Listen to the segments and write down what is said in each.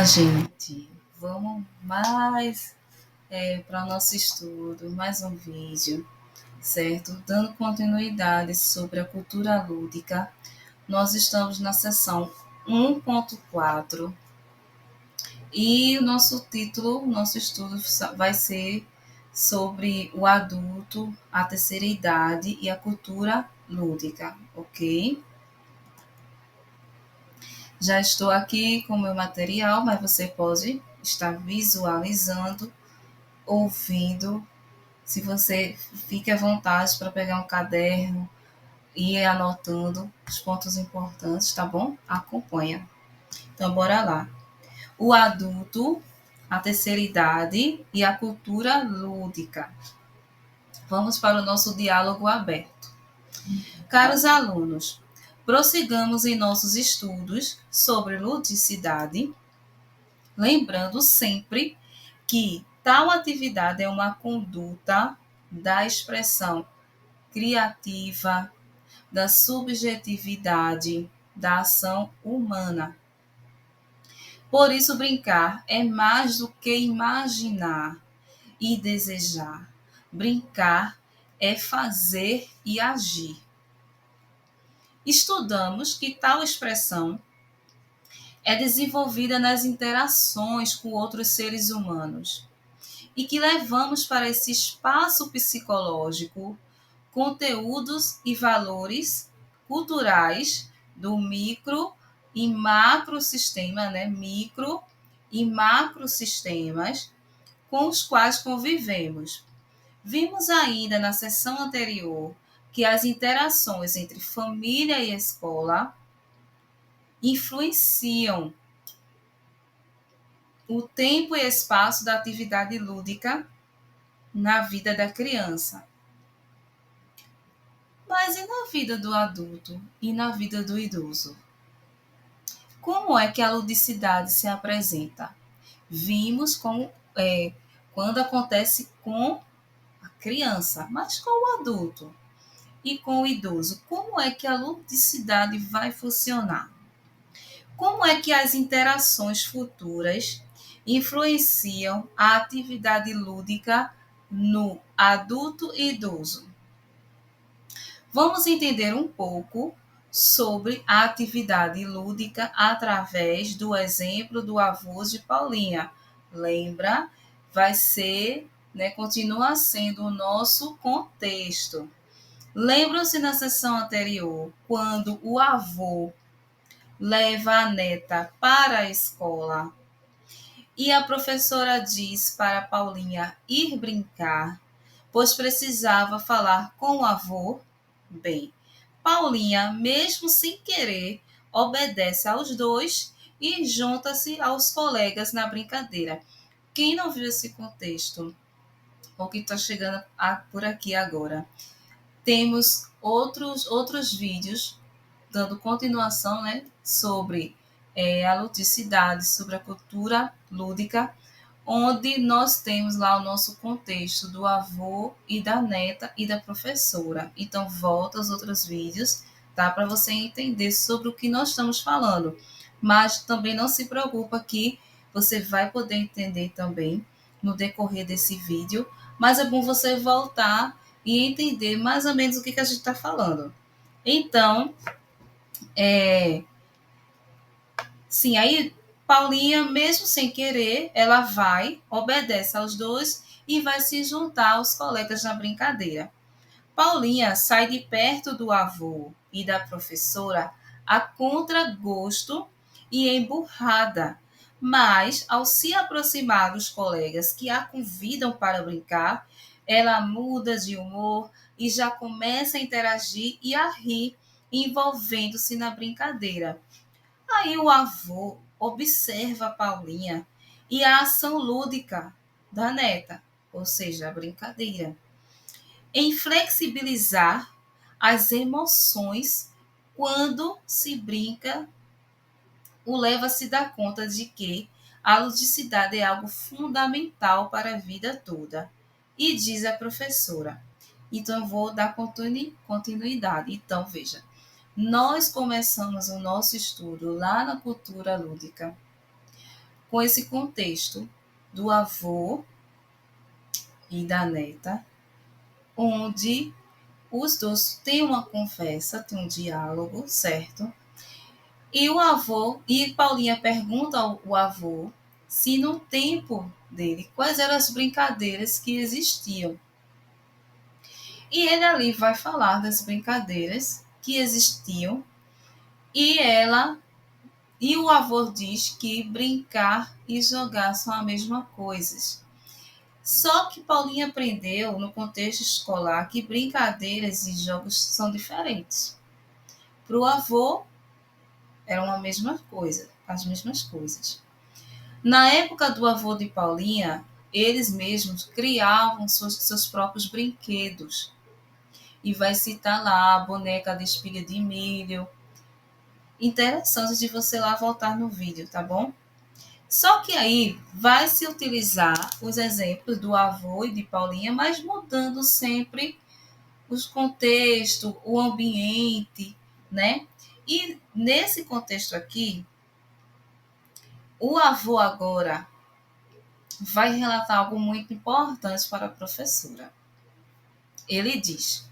Olá, gente. Vamos mais para o nosso estudo, mais um vídeo, certo? Dando continuidade sobre a cultura lúdica. Nós estamos na seção 1.4 e o nosso título, nosso estudo vai ser sobre o adulto, a terceira idade e a cultura lúdica, ok? Já estou aqui com o meu material, mas você pode estar visualizando, ouvindo. Se você fique à vontade para pegar um caderno e ir anotando os pontos importantes, tá bom? Acompanha. Então, bora lá. O adulto, a terceira idade e a cultura lúdica. Vamos para o nosso diálogo aberto. Caros alunos, prossigamos em nossos estudos sobre ludicidade, lembrando sempre que tal atividade é uma conduta da expressão criativa, da subjetividade, da ação humana. Por isso, brincar é mais do que imaginar e desejar. Brincar é fazer e agir. Estudamos que tal expressão é desenvolvida nas interações com outros seres humanos e que levamos para esse espaço psicológico conteúdos e valores culturais do micro e macrosistema, né? Micro e macrosistemas com os quais convivemos. Vimos ainda na sessão anterior que as interações entre família e escola influenciam o tempo e espaço da atividade lúdica na vida da criança. Mas e na vida do adulto e na vida do idoso? Como é que a ludicidade se apresenta? Vimos quando acontece com a criança, mas com o adulto e com o idoso. Como é que a ludicidade vai funcionar? Como é que as interações futuras influenciam a atividade lúdica no adulto e idoso? Vamos entender um pouco sobre a atividade lúdica através do exemplo do avô de Paulinha. Lembra? Vai ser, continua sendo o nosso contexto. Lembram-se na sessão anterior, quando o avô leva a neta para a escola e a professora diz para Paulinha ir brincar, pois precisava falar com o avô? Bem, Paulinha, mesmo sem querer, obedece aos dois e junta-se aos colegas na brincadeira. Quem não viu esse contexto, ou que está chegando por aqui agora, temos outros vídeos dando continuação, sobre a ludicidade, sobre a cultura lúdica, onde nós temos lá o nosso contexto do avô e da neta e da professora. Então, volta aos outros vídeos, tá? Para você entender sobre o que nós estamos falando. Mas também não se preocupa que você vai poder entender também no decorrer desse vídeo, mas é bom você voltar e entender mais ou menos o que a gente está falando. Então, sim, aí Paulinha, mesmo sem querer, ela vai, obedece aos dois e vai se juntar aos colegas na brincadeira. Paulinha sai de perto do avô e da professora a contragosto e emburrada, mas ao se aproximar dos colegas que a convidam para brincar, ela muda de humor e já começa a interagir e a rir, envolvendo-se na brincadeira. Aí o avô observa a Paulinha e a ação lúdica da neta, ou seja, a brincadeira, em flexibilizar as emoções quando se brinca, o leva a se dar conta de que a ludicidade é algo fundamental para a vida toda. E diz a professora. Então, eu vou dar continuidade. Então, veja, nós começamos o nosso estudo lá na cultura lúdica com esse contexto do avô e da neta, onde os dois têm uma conversa, têm um diálogo, certo? E o avô, e Paulinha pergunta ao avô se no tempo dele, quais eram as brincadeiras que existiam. E ele ali vai falar das brincadeiras que existiam e ela e o avô diz que brincar e jogar são a mesma coisa. Só que Paulinha aprendeu no contexto escolar que brincadeiras e jogos são diferentes. Para o avô era uma mesma coisa, as mesmas coisas. Na época do avô de Paulinha, eles mesmos criavam seus próprios brinquedos. E vai citar lá a boneca de espiga de milho. Interessante de você lá voltar no vídeo, tá bom? Só que aí vai se utilizar os exemplos do avô e de Paulinha, mas mudando sempre os contextos, o ambiente, né? E nesse contexto aqui, o avô agora vai relatar algo muito importante para a professora. Ele diz: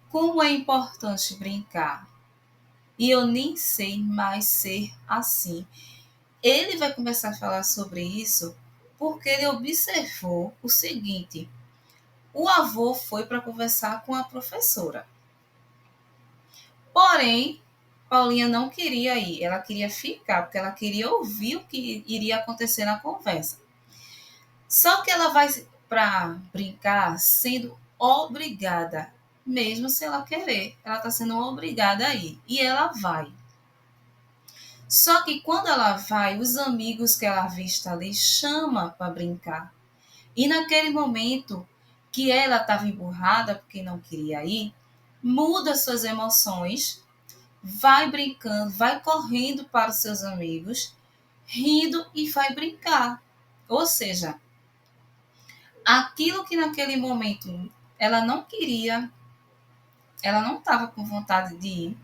como é importante brincar, e eu nem sei mais ser assim. Ele vai começar a falar sobre isso porque ele observou o seguinte: o avô foi para conversar com a professora. Porém, Paulinha não queria ir, ela queria ficar, porque ela queria ouvir o que iria acontecer na conversa. Só que ela vai para brincar sendo obrigada, mesmo se ela querer, ela está sendo obrigada a ir. E ela vai. Só que quando ela vai, os amigos que ela vista ali chama para brincar. E naquele momento que ela estava emburrada porque não queria ir, muda suas emoções, vai brincando, vai correndo para os seus amigos, rindo e vai brincar. Ou seja, aquilo que naquele momento ela não queria, ela não estava com vontade de ir,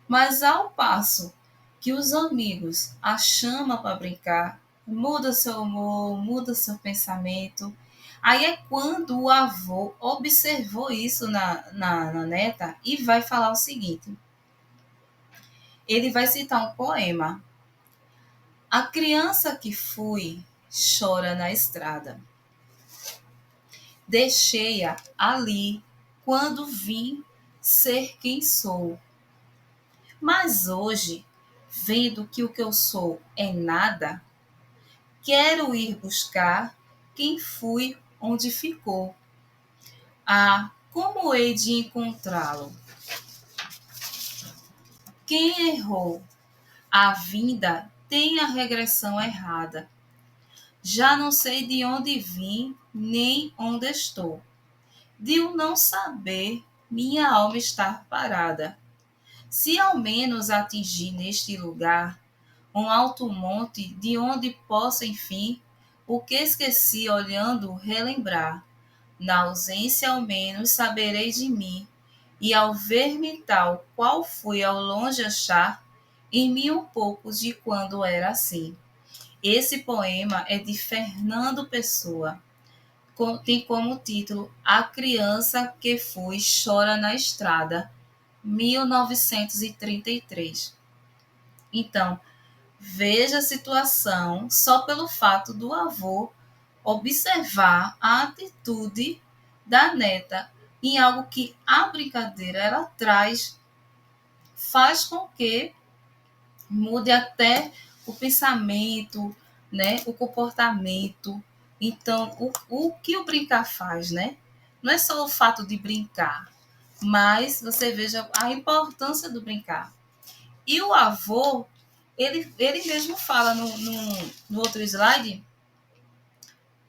mas ao passo que os amigos a chamam para brincar, muda seu humor, muda seu pensamento. Aí é quando o avô observou isso na neta e vai falar o seguinte: ele vai citar um poema. A criança que fui chora na estrada. Deixei-a ali quando vim ser quem sou. Mas hoje, vendo que o que eu sou é nada, quero ir buscar quem fui onde ficou. Ah, como hei de encontrá-lo? Quem errou a vinda tem a regressão errada. Já não sei de onde vim, nem onde estou. De o não saber, minha alma está parada. Se ao menos atingir neste lugar um alto monte de onde possa, enfim, o que esqueci olhando relembrar. Na ausência, ao menos, saberei de mim, e ao ver-me tal qual fui ao longe achar, em mim um pouco de quando era assim. Esse poema é de Fernando Pessoa. Tem como título A Criança que Fui Chora na Estrada, 1933. Então, veja a situação só pelo fato do avô observar a atitude da neta em algo que a brincadeira ela traz, faz com que mude até o pensamento, né, o comportamento. Então, o que o brincar faz, né? Não é só o fato de brincar, mas você veja a importância do brincar. E o avô, ele mesmo fala no outro slide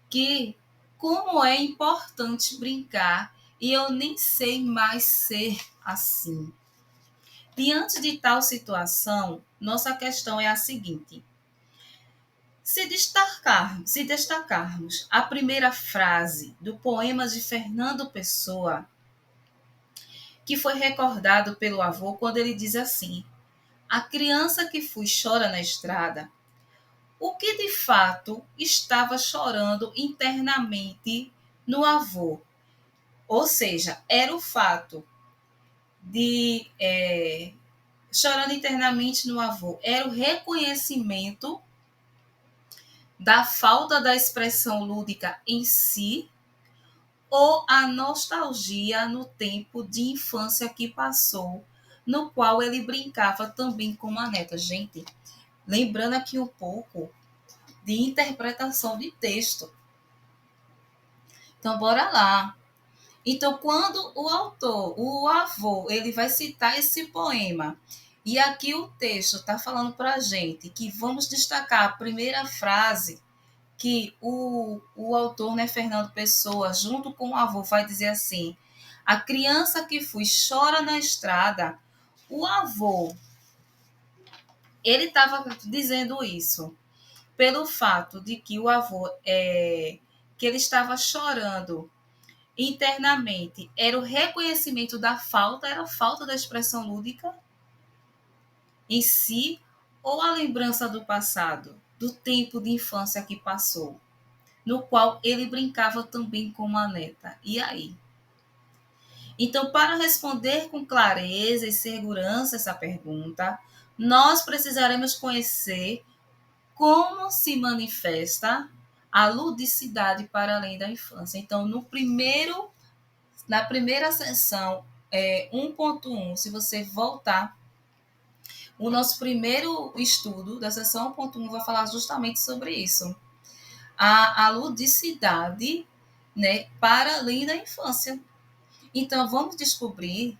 que como é importante brincar e eu nem sei mais ser assim. Diante de tal situação, nossa questão é a seguinte: se destacarmos a primeira frase do poema de Fernando Pessoa, que foi recordado pelo avô quando ele diz assim: a criança que fui chora na estrada, O que de fato estava chorando internamente no avô? Ou seja, era o fato de chorando internamente no avô, era o reconhecimento da falta da expressão lúdica em si ou a nostalgia no tempo de infância que passou, no qual ele brincava também com a neta. Gente, lembrando aqui um pouco de interpretação de texto. Então, bora lá. Então, quando o autor, o avô, ele vai citar esse poema, e aqui o texto está falando para a gente que vamos destacar a primeira frase, que o autor, né, Fernando Pessoa, junto com o avô, vai dizer assim: a criança que fui chora na estrada. O avô, ele estava dizendo isso pelo fato de que o avô, que ele estava chorando internamente, era o reconhecimento da falta, era a falta da expressão lúdica em si, ou a lembrança do passado, do tempo de infância que passou, no qual ele brincava também com a neta. E aí? Então, para responder com clareza e segurança essa pergunta, nós precisaremos conhecer como se manifesta a ludicidade para além da infância. Então, na primeira sessão, 1.1, se você voltar, o nosso primeiro estudo da sessão 1.1 vai falar justamente sobre isso. A ludicidade, né, para além da infância. Então, vamos descobrir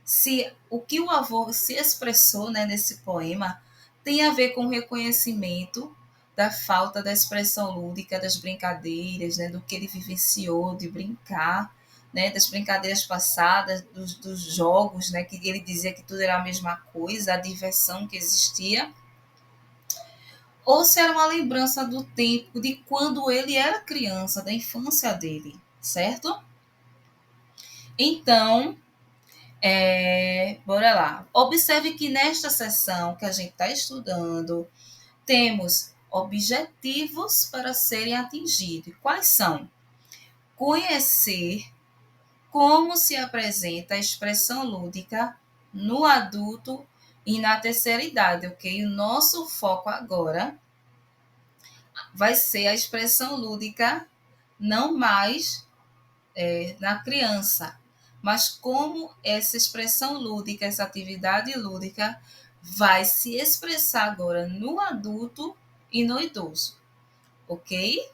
se o que o avô se expressou, né, nesse poema tem a ver com o reconhecimento da falta da expressão lúdica, das brincadeiras, né, do que ele vivenciou de brincar, né, das brincadeiras passadas, dos jogos, né, que ele dizia que tudo era a mesma coisa, a diversão que existia, ou se era uma lembrança do tempo de quando ele era criança, da infância dele, certo? Então, bora lá. Observe que nesta sessão que a gente está estudando, temos objetivos para serem atingidos. Quais são? Conhecer como se apresenta a expressão lúdica no adulto e na terceira idade, ok? O nosso foco agora vai ser a expressão lúdica, não mais na criança, mas como essa expressão lúdica, essa atividade lúdica, vai se expressar agora no adulto e no idoso, ok?